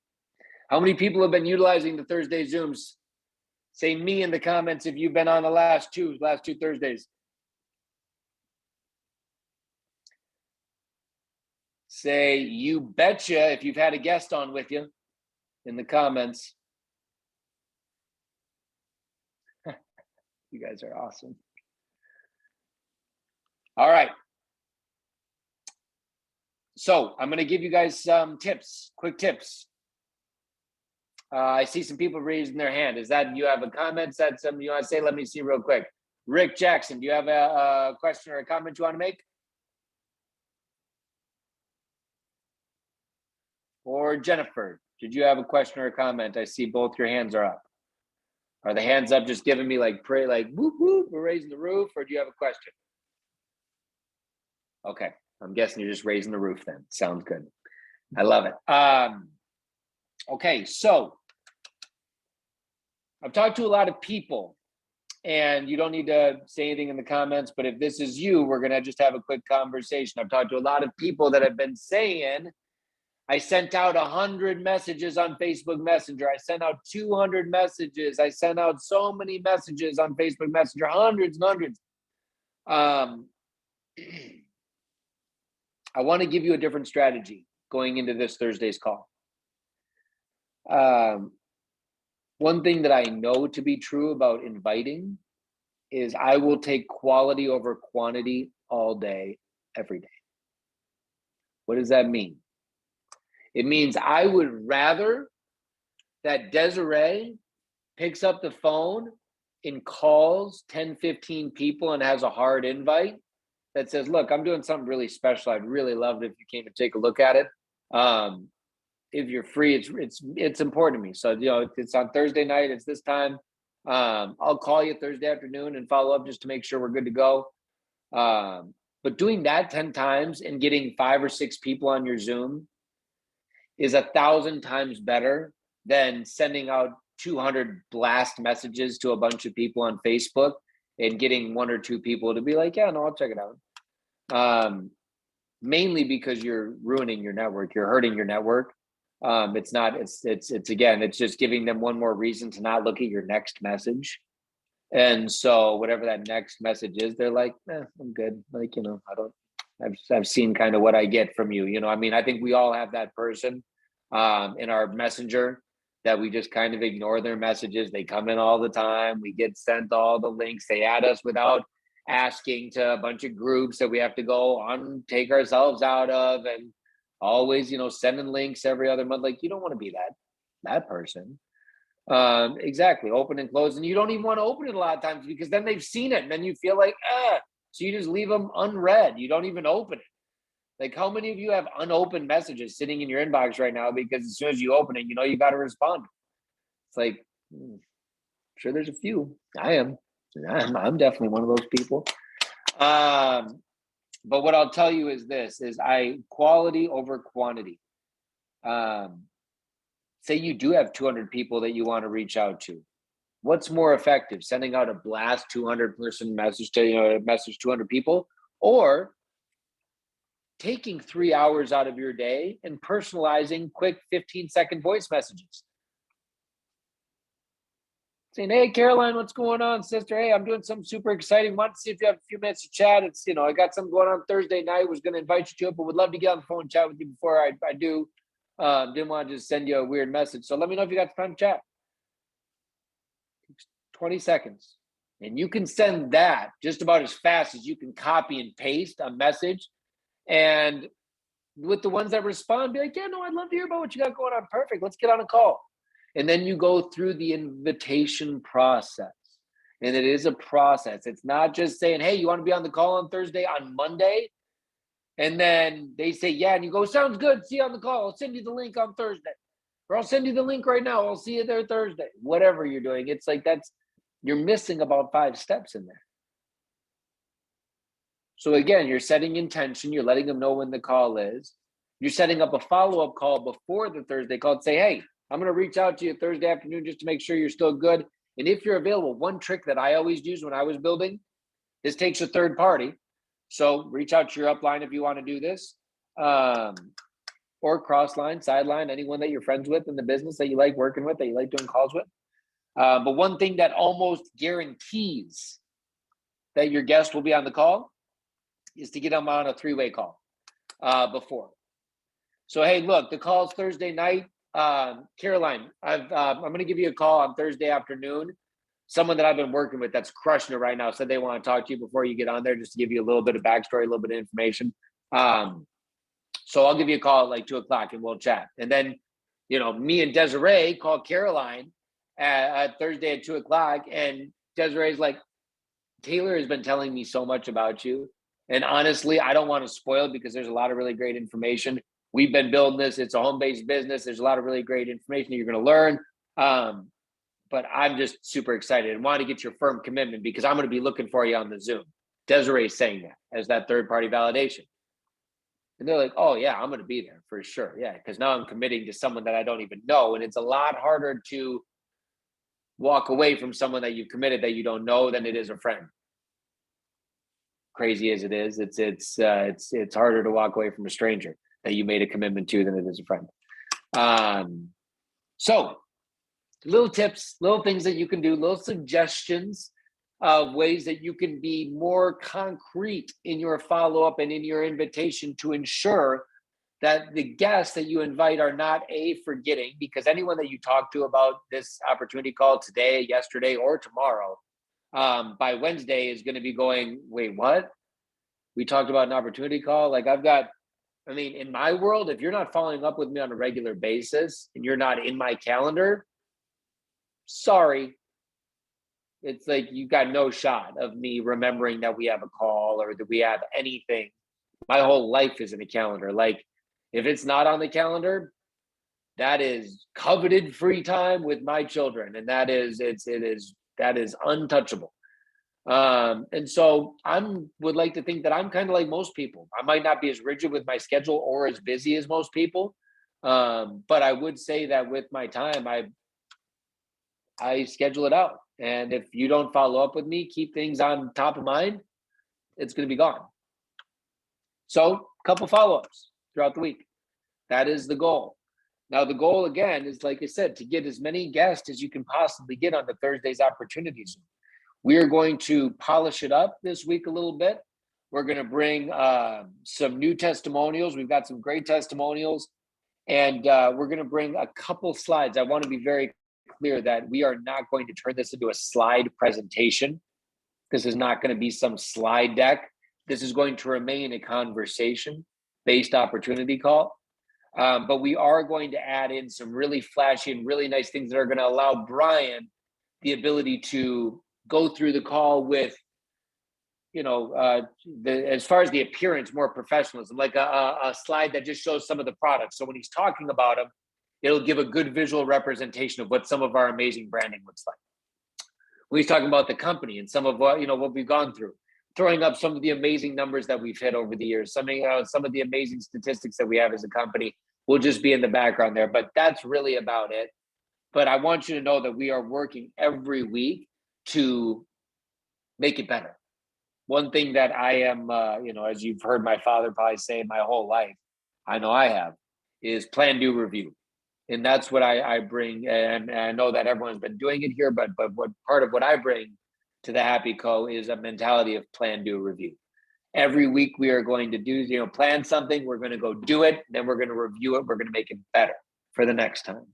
How many people have been utilizing the Thursday Zooms? Say me in the comments if you've been on the last two Thursdays. Say you betcha if you've had a guest on with you in the comments. You guys are awesome. All right. So I'm going to give you guys some tips, quick tips. I see some people raising their hand. Is that you have a comment? Is that something you want to say? Let me see real quick. Rick Jackson, do you have a question or a comment you want to make? Or Jennifer, did you have a question or a comment? I see both your hands are up. Are the hands up just giving me like pray, like whoop whoop, we're raising the roof, or do you have a question? Okay, I'm guessing you're just raising the roof then. Sounds good. I love it. Okay, so I've talked to a lot of people, and you don't need to say anything in the comments, but if this is you, we're gonna just have a quick conversation. I've talked to a lot of people that have been saying, I sent out 100 messages on Facebook Messenger. I sent out 200 messages. I sent out so many messages on Facebook Messenger, hundreds and hundreds. I want to give you a different strategy going into this Thursday's call. One thing that I know to be true about inviting is I will take quality over quantity all day, every day. What does that mean? It means I would rather that Desiree picks up the phone and calls 10, 15 people and has a hard invite that says, look, I'm doing something really special. I'd really love it if you came and take a look at it. If you're free, it's important to me. So, you know, it's on Thursday night, it's this time. I'll call you Thursday afternoon and follow up just to make sure we're good to go. But doing that 10 times and getting 5 or 6 people on your Zoom is 1,000 times better than sending out 200 blast messages to a bunch of people on Facebook and getting 1 or 2 people to be like, yeah, no, I'll check it out. Mainly because you're ruining your network, you're hurting your network. It's just giving them one more reason to not look at your next message. And so whatever that next message is, they're like, I'm good. Like, you know, I've seen kind of what I get from you. You know, I mean, I think we all have that person in our messenger that we just kind of ignore their messages. They come in all the time. We get sent all the links. They add us without asking to a bunch of groups that we have to go on, take ourselves out of, and always, you know, sending links every other month. Like, you don't want to be that person. Exactly. Open and close. And you don't even want to open it a lot of times because then they've seen it and then you feel like, so you just leave them unread. You don't even open it. Like, how many of you have unopened messages sitting in your inbox right now? Because as soon as you open it, you know, you got to respond. It's like, I'm sure there's a few. I'm definitely one of those people. But what I'll tell you is this, is quality over quantity. Say you do have 200 people that you want to reach out to. What's more effective, sending out a blast 200 person message to, you know, message 200 people, or taking 3 hours out of your day and personalizing quick 15-second voice messages? Saying, hey, Caroline, what's going on, sister? Hey, I'm doing something super exciting. Want to see if you have a few minutes to chat. It's, you know, I got something going on Thursday night. Was going to invite you to it, but would love to get on the phone and chat with you before I do. Didn't want to just send you a weird message. So let me know if you got the time to chat. 20 seconds. And you can send that just about as fast as you can copy and paste a message. And with the ones that respond, be like, yeah, no, I'd love to hear about what you got going on. Perfect. Let's get on a call. And then you go through the invitation process. And it is a process. It's not just saying, hey, you want to be on the call on Thursday, on Monday? And then they say, yeah. And you go, sounds good. See you on the call. I'll send you the link on Thursday. Or I'll send you the link right now. I'll see you there Thursday. Whatever you're doing. It's like you're missing about 5 steps in there. So again, you're setting intention, you're letting them know when the call is. You're setting up a follow-up call before the Thursday call and say, hey, I'm going to reach out to you Thursday afternoon just to make sure you're still good. And if you're available, one trick that I always used when I was building, this takes a third party. So reach out to your upline if you want to do this. Or cross-line, sideline, anyone that you're friends with in the business that you like working with, that you like doing calls with. But one thing that almost guarantees that your guest will be on the call is to get them on a three-way call before. So, hey, look, the call's Thursday night. Caroline, I'm going to give you a call on Thursday afternoon. Someone that I've been working with that's crushing it right now said they want to talk to you before you get on there, just to give you a little bit of backstory, a little bit of information. So I'll give you a call at like 2:00 and we'll chat. And then, me and Desiree call Caroline at Thursday at 2:00. And Desiree's like, Taylor has been telling me so much about you. And honestly, I don't want to spoil it because there's a lot of really great information. We've been building this. It's a home-based business. There's a lot of really great information that you're going to learn. But I'm just super excited and want to get your firm commitment because I'm going to be looking for you on the Zoom. Desiree's saying that as that third-party validation. And they're like, oh, yeah, I'm going to be there for sure. Yeah, because now I'm committing to someone that I don't even know. And it's a lot harder to walk away from someone that you've committed that you don't know than it is a friend. Crazy as it is, it's harder to walk away from a stranger that you made a commitment to than it is a friend. So little tips, little things that you can do, little suggestions of ways that you can be more concrete in your follow-up and in your invitation to ensure that the guests that you invite are not forgetting, because anyone that you talk to about this opportunity call today, yesterday, or tomorrow, by Wednesday is going to be going, wait, what? We talked about an opportunity call? Like in my world, if you're not following up with me on a regular basis and you're not in my calendar, sorry. It's like you got no shot of me remembering that we have a call or that we have anything. My whole life is in a calendar. Like if it's not on the calendar, that is coveted free time with my children. And that is untouchable. And so would like to think that I'm kind of like most people. I might not be as rigid with my schedule or as busy as most people. But I would say that with my time, I schedule it out. And if you don't follow up with me, keep things on top of mind, it's going to be gone. So a couple follow-ups throughout the week. That is the goal. Now, the goal, again, is, like I said, to get as many guests as you can possibly get on the Thursday's opportunities. We are going to polish it up this week a little bit. We're going to bring some new testimonials. We've got some great testimonials. And we're going to bring a couple slides. I want to be very clear that we are not going to turn this into a slide presentation. This is not going to be some slide deck. This is going to remain a conversation-based opportunity call. But we are going to add in some really flashy and really nice things that are going to allow Brian the ability to go through the call with, as far as the appearance, more professionalism, like a slide that just shows some of the products. So when he's talking about them, it'll give a good visual representation of what some of our amazing branding looks like. When he's talking about the company and some of what we've gone through, throwing up some of the amazing numbers that we've hit over the years, some of the amazing statistics that we have as a company will just be in the background there. But that's really about it. But I want you to know that we are working every week to make it better. One thing that I am, as you've heard my father probably say my whole life, I know I have, is plan, do, review. And that's what I bring. And I know that everyone's been doing it here, but what part of what I bring to the Happy Co is a mentality of plan, do, review. Every week we are going to do, plan something, we're going to go do it, then we're going to review it, we're going to make it better for the next time.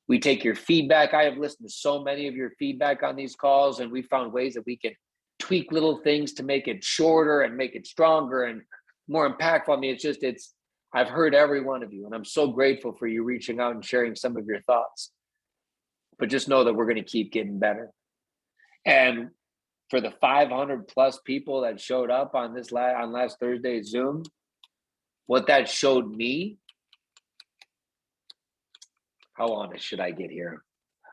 We take your feedback. I have listened to so many of your feedback on these calls, and we found ways that we can tweak little things to make it shorter and make it stronger and more impactful. I mean, I've heard every one of you, and I'm so grateful for you reaching out and sharing some of your thoughts. But just know that we're going to keep getting better. And for the 500 plus people that showed up on last Thursday's Zoom, what that showed me, how honest should I get here?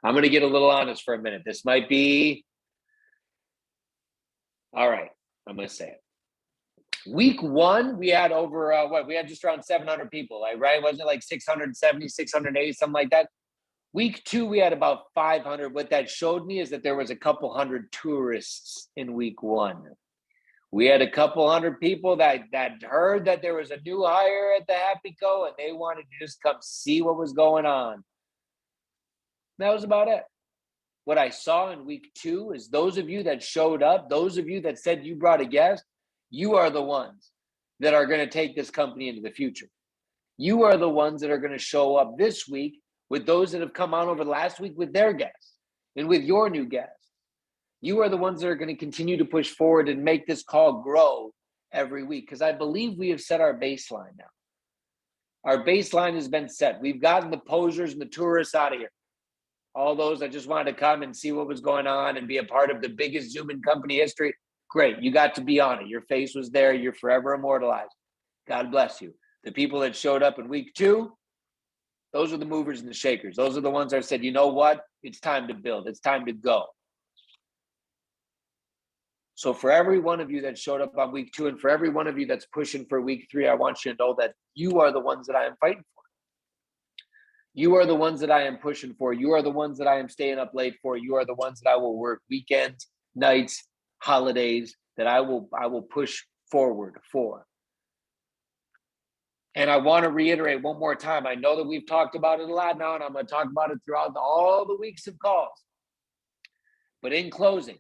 I'm going to get a little honest for a minute. This might be, all right, I'm going to say it. Week one, we had over, we had just around 700 people, like, right? Wasn't it like 670, 680, something like that? Week two, we had about 500. What that showed me is that there was a couple hundred tourists in week one. We had a couple hundred people that heard that there was a new hire at the Happy Co, and they wanted to just come see what was going on. That was about it. What I saw in week two is those of you that showed up, those of you that said you brought a guest, you are the ones that are going to take this company into the future. You are the ones that are going to show up this week with those that have come on over the last week with their guests and with your new guests. You are the ones that are going to continue to push forward and make this call grow every week, because I believe we have set our baseline now. Our baseline has been set. We've gotten the posers and the tourists out of here. All those that just wanted to come and see what was going on and be a part of the biggest Zoom in company history. Great. You got to be on it. Your face was there. You're forever immortalized. God bless you. The people that showed up in week two, those are the movers and the shakers. Those are the ones that said, you know what? It's time to build. It's time to go. So for every one of you that showed up on week two, and for every one of you that's pushing for week three, I want you to know that you are the ones that I am fighting for. You are the ones that I am pushing for. You are the ones that I am staying up late for. You are the ones that I will work weekends, nights, holidays, that I will push forward for. And I want to reiterate one more time. I know that we've talked about it a lot now, and I'm going to talk about it throughout all the weeks of calls. But in closing,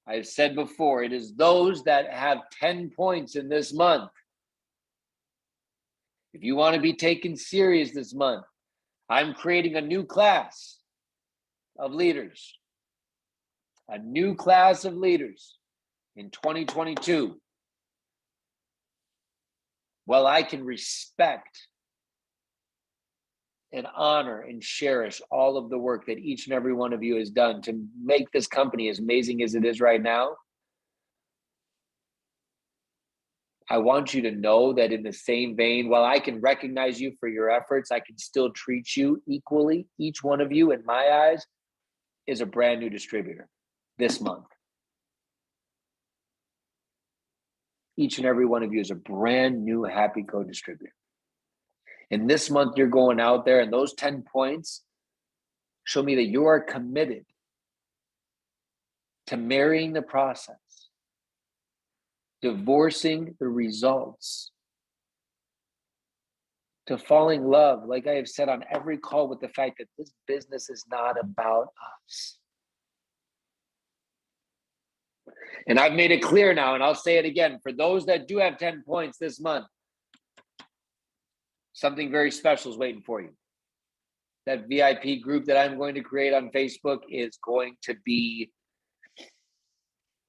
I've said before, it is those that have 10 points in this month. If you want to be taken serious this month, I'm creating a new class of leaders. A new class of leaders in 2022. Well, I can respect and honor and cherish all of the work that each and every one of you has done to make this company as amazing as it is right now. I want you to know that in the same vein, while I can recognize you for your efforts, I can still treat you equally. Each one of you, in my eyes, is a brand new distributor this month. Each and every one of you is a brand new Happy Co distributor. And this month you're going out there, and those 10 points show me that you are committed to marrying the process, divorcing the results, to falling in love, like I have said on every call, with the fact that this business is not about us. And I've made it clear now, and I'll say it again, for those that do have 10 points this month, something very special is waiting for you. That VIP group that I'm going to create on Facebook is going to be,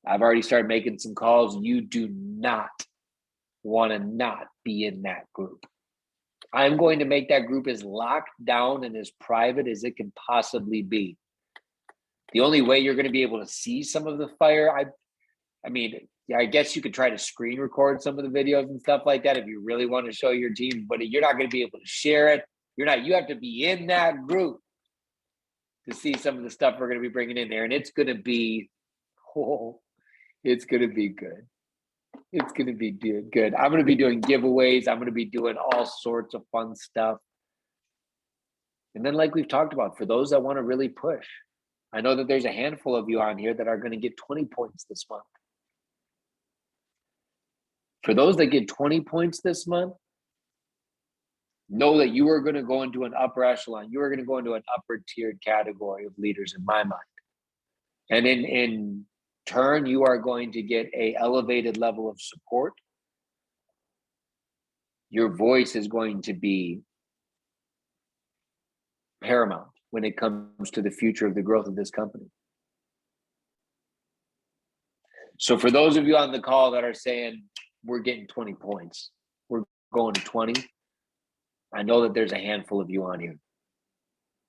I've already started making some calls. You do not want to not be in that group. I'm going to make that group as locked down and as private as it can possibly be. The only way you're going to be able to see some of the fire, I mean, yeah, I guess you could try to screen record some of the videos and stuff like that if you really want to show your team, but you're not going to be able to share it. You have to be in that group to see some of the stuff we're going to be bringing in there. And it's going to be, it's going to be good. It's going to be good. I'm going to be doing giveaways. I'm going to be doing all sorts of fun stuff. And then, like we've talked about, for those that want to really push, I know that there's a handful of you on here that are going to get 20 points this month. For those that get 20 points this month, know that you are going to go into an upper echelon. You are going to go into an upper tiered category of leaders in my mind. And in turn, you are going to get an elevated level of support. Your voice is going to be paramount when it comes to the future of the growth of this company. So for those of you on the call that are saying, we're getting 20 points, we're going to 20, I know that there's a handful of you on here.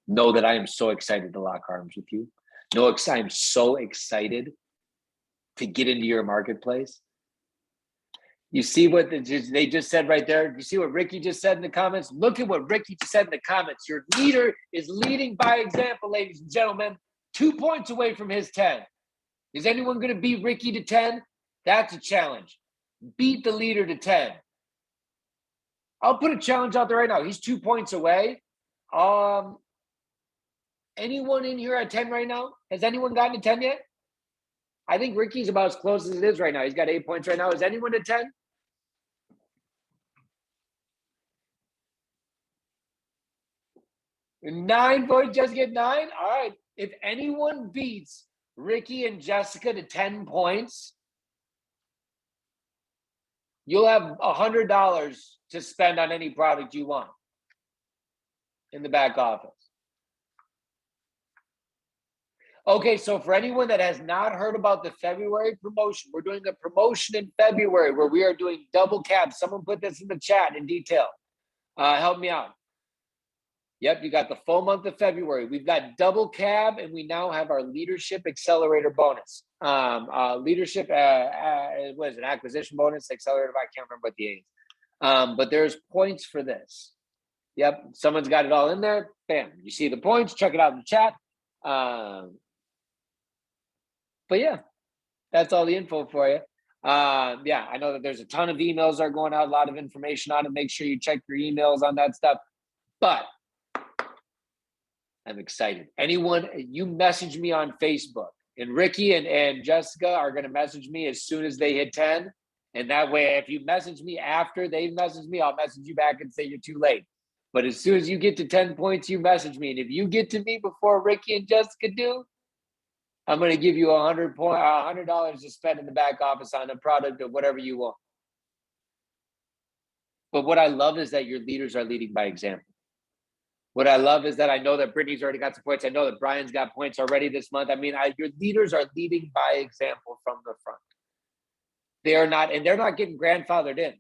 Know that I am so excited to lock arms with you. Know I'm so excited to get into your marketplace. You see what they just said right there? You see what Ricky just said in the comments? Look at what Ricky just said in the comments. Your leader is leading by example, ladies and gentlemen. 2 points away from his 10. Is anyone going to beat Ricky to 10? That's a challenge. beat the leader to 10. I'll put a challenge out there right now. He's 2 points away. Anyone in here at 10 right now? Has anyone gotten to 10 yet? I think Ricky's about as close as it is right now. He's got 8 points right now. Is anyone at 10? Nine points, just get 9? All right. If anyone beats Ricky and Jessica to 10 points, you'll have $100 to spend on any product you want in the back office. Okay, so for anyone that has not heard about the February promotion, we're doing a promotion in February where we are doing double cab. Someone put this in the chat in detail. Help me out. Yep, you got the full month of February. We've got double cab, and we now have our leadership accelerator bonus. Leadership, what is it? Acquisition bonus, accelerator. I can't remember what the A is. But there's points for this. Yep, someone's got it all in there. Bam, you see the points. Check it out in the chat. But yeah, that's all the info for you. Yeah, I know that there's a ton of emails that are going out, a lot of information on it. Make sure you check your emails on that stuff. But I'm excited. Anyone, you message me on Facebook, and Ricky and Jessica are going to message me as soon as they hit 10. And that way, if you message me after they message me, I'll message you back and say you're too late. But as soon as you get to 10 points, you message me. And if you get to me before Ricky and Jessica do, I'm going to give you $100 to spend in the back office on a product or whatever you want. But what I love is that your leaders are leading by example. What I love is that I know that Brittany's already got some points. I know that Brian's got points already this month. I mean, your leaders are leading by example from the front. They are not, and they're not getting grandfathered in.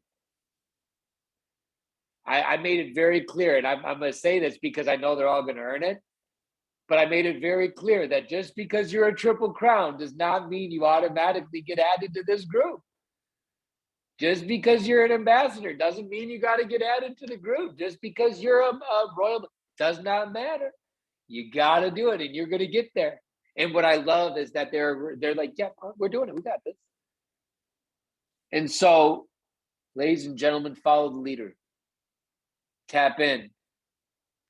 I made it very clear, and I'm going to say this because I know they're all going to earn it. But I made it very clear that just because you're a Triple Crown does not mean you automatically get added to this group. Just because you're an ambassador doesn't mean you got to get added to the group. Just because you're a royal does not matter. You got to do it, and you're going to get there. And what I love is that they're like, yeah, we're doing it. We got this. And so, ladies and gentlemen, follow the leader. Tap in.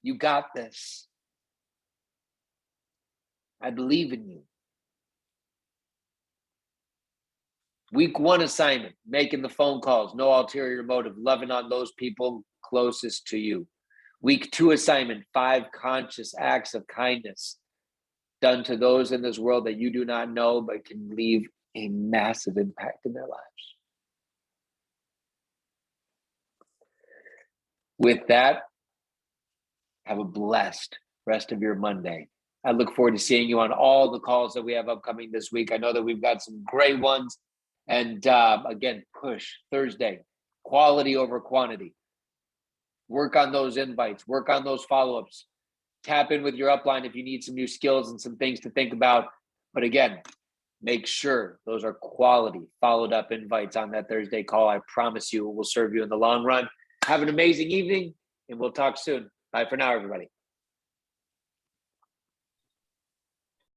You got this. I believe in you. Week 1 assignment, making the phone calls, no ulterior motive, loving on those people closest to you. Week 2 assignment, 5 conscious acts of kindness done to those in this world that you do not know, but can leave a massive impact in their lives. With that, have a blessed rest of your Monday. I look forward to seeing you on all the calls that we have upcoming this week. I know that we've got some great ones. And again, push Thursday, quality over quantity. Work on those invites, work on those follow-ups. Tap in with your upline if you need some new skills and some things to think about. But again, make sure those are quality followed up invites on that Thursday call. I promise you it will serve you in the long run. Have an amazing evening, and we'll talk soon. Bye for now, everybody.